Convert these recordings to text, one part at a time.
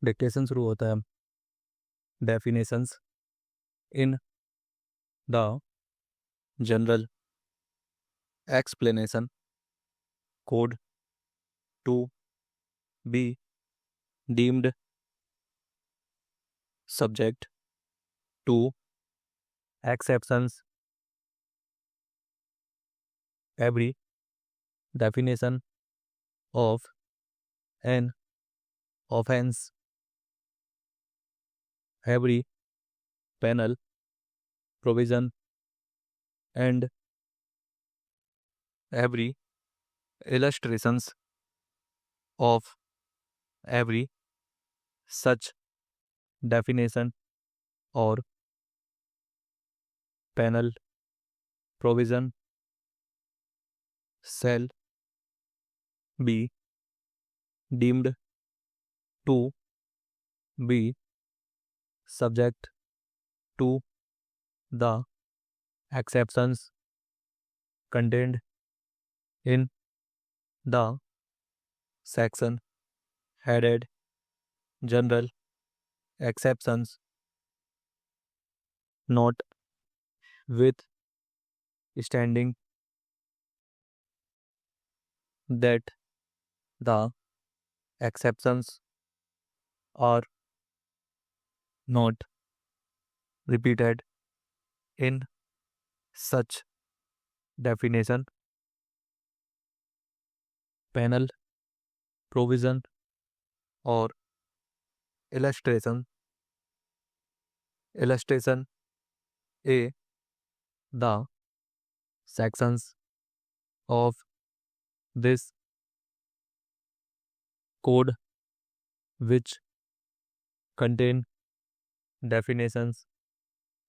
Dictation शुरू होता है। Definitions in the general explanation code to be deemed subject to exceptions every definition of an offense, every penal provision, and every illustrations of every such definition or penal provision shall be deemed to be subject to the exceptions contained in the section headed General Exceptions, notwithstanding that the exceptions are not repeated in such definition, penal provision, or illustration. Illustration A. The sections of this code which contain definitions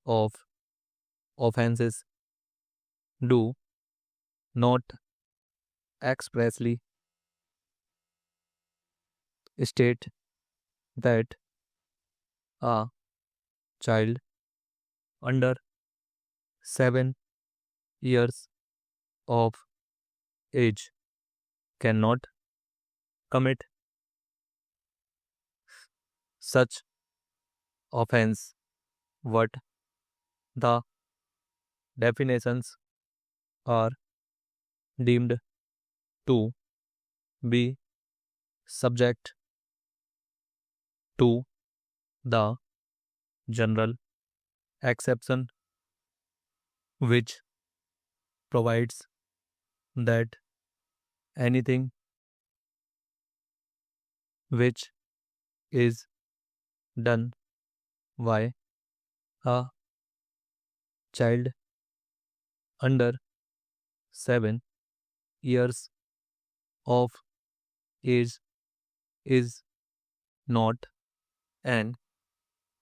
of offenses do not expressly state that a child under 7 years of age cannot commit such offense, but the definitions are deemed to be subject to the general exception which provides that anything which is done by a child under 7 years of age is not an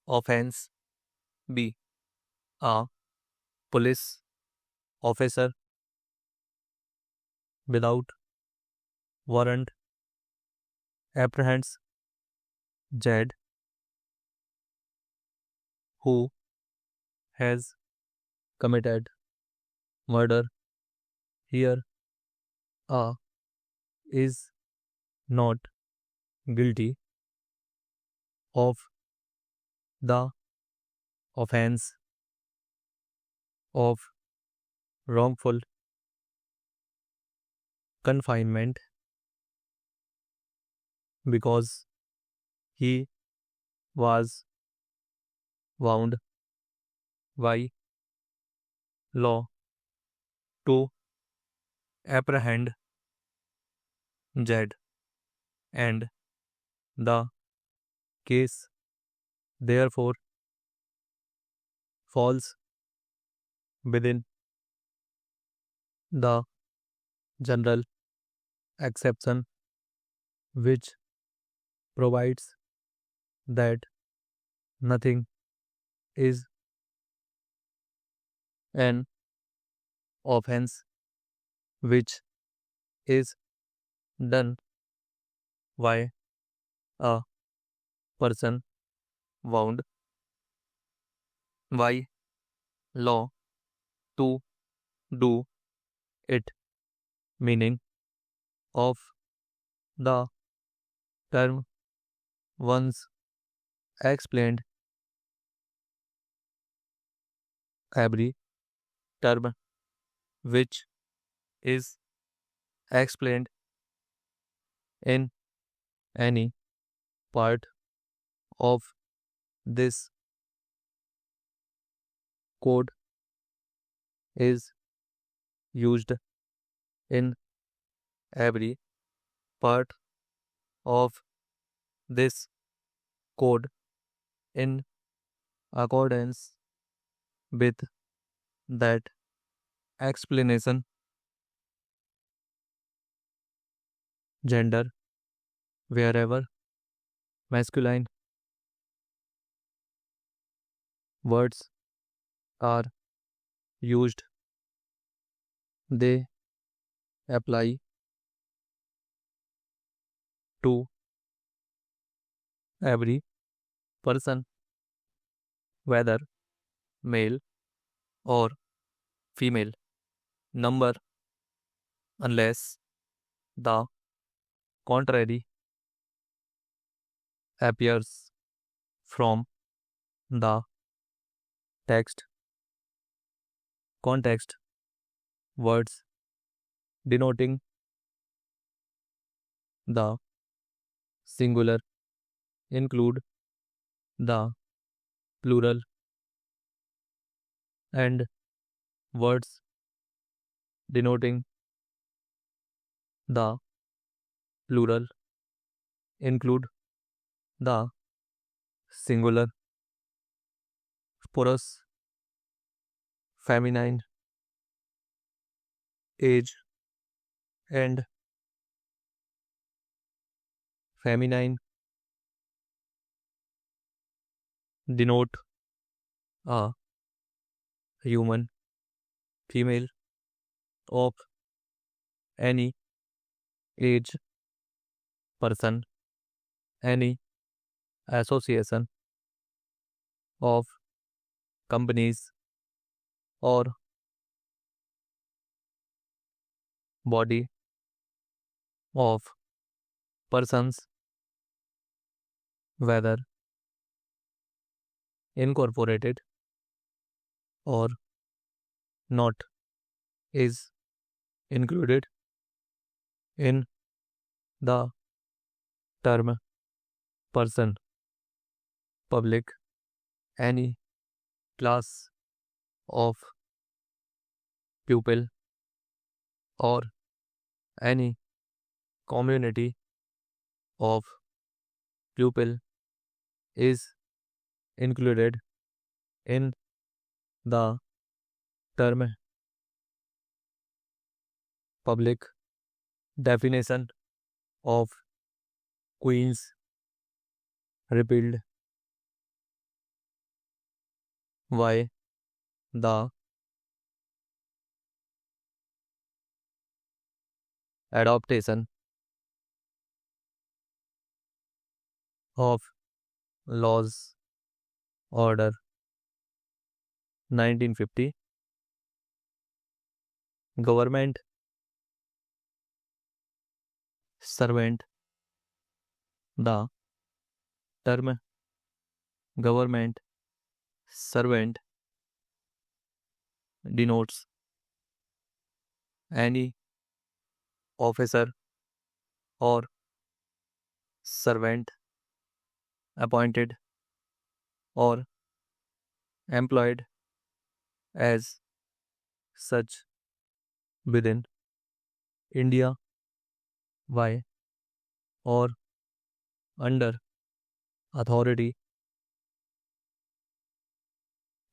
offense. B. A police officer without warrant apprehends Z who has committed murder. Here A is not guilty of the offense of wrongful confinement because he was bound by law to apprehend Z, and the case therefore falls within the general exception which provides that nothing is an offense which is done by a person bound by law to do it, meaning of the term once explained every term which is explained in any part of this code is used in every part of this code in accordance with that explanation. Gender wherever masculine words are used, they apply to every person, whether male or female, number, unless the contrary appears from the text. Context words denoting the singular include the plural, and words denoting the plural include the singular. Porous, feminine, age, and feminine denote a human, female of any age, person, any association of companies or body of persons, whether incorporated or not, is included in the term person. Public, any class of pupil or any community of pupil is included in the term public. Definition of queens repealed. Why the adaptation of laws order 1950. Government servant. The term government servant denotes any officer or servant appointed or employed as such within India. Why or under authority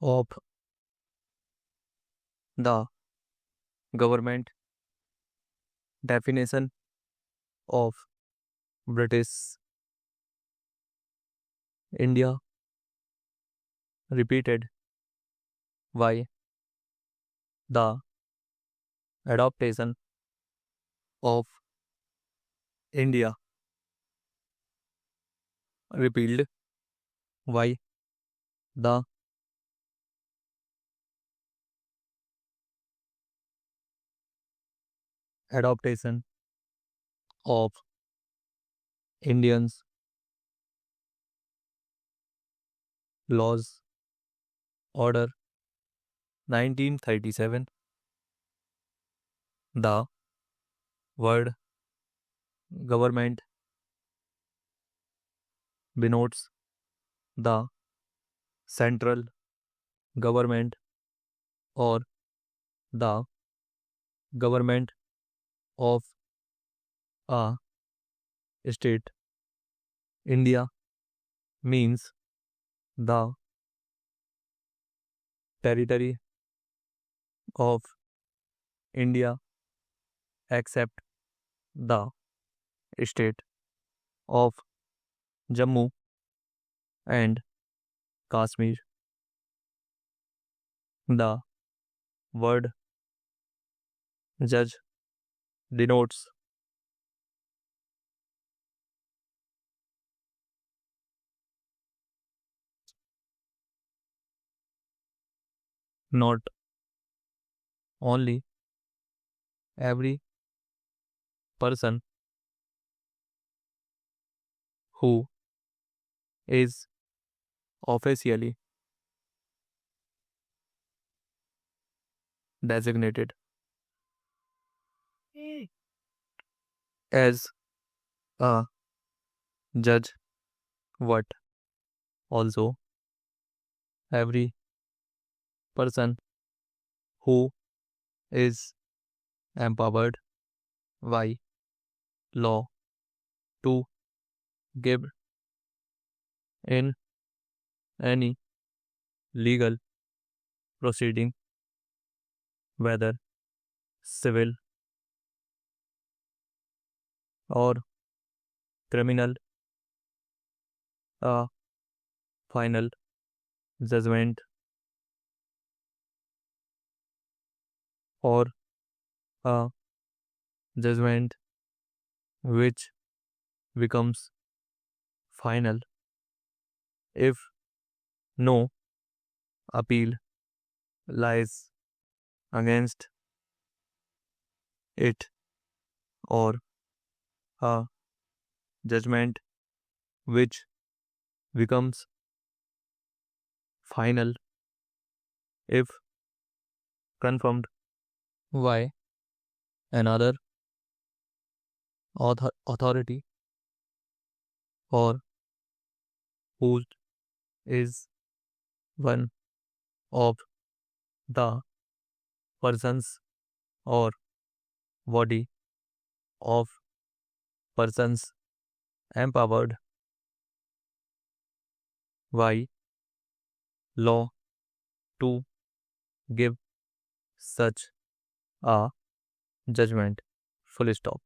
of the government. Definition of British India repeated. Why the adaptation of India repealed. Why the adaptation of Indians laws, order 1937. The word government denotes the central government or the government of a state. India means the territory of India except the state of Jammu and Kashmir. The word judge denotes not only every person who is officially designated as a judge, but also every person who is empowered by law to give in any legal proceeding, whether civil or criminal, a final judgment or a judgment which becomes final if no appeal lies against it, or a judgment which becomes final if confirmed. Why another authority or who is one of the persons or body of persons empowered by law to give such a judgment. Full stop.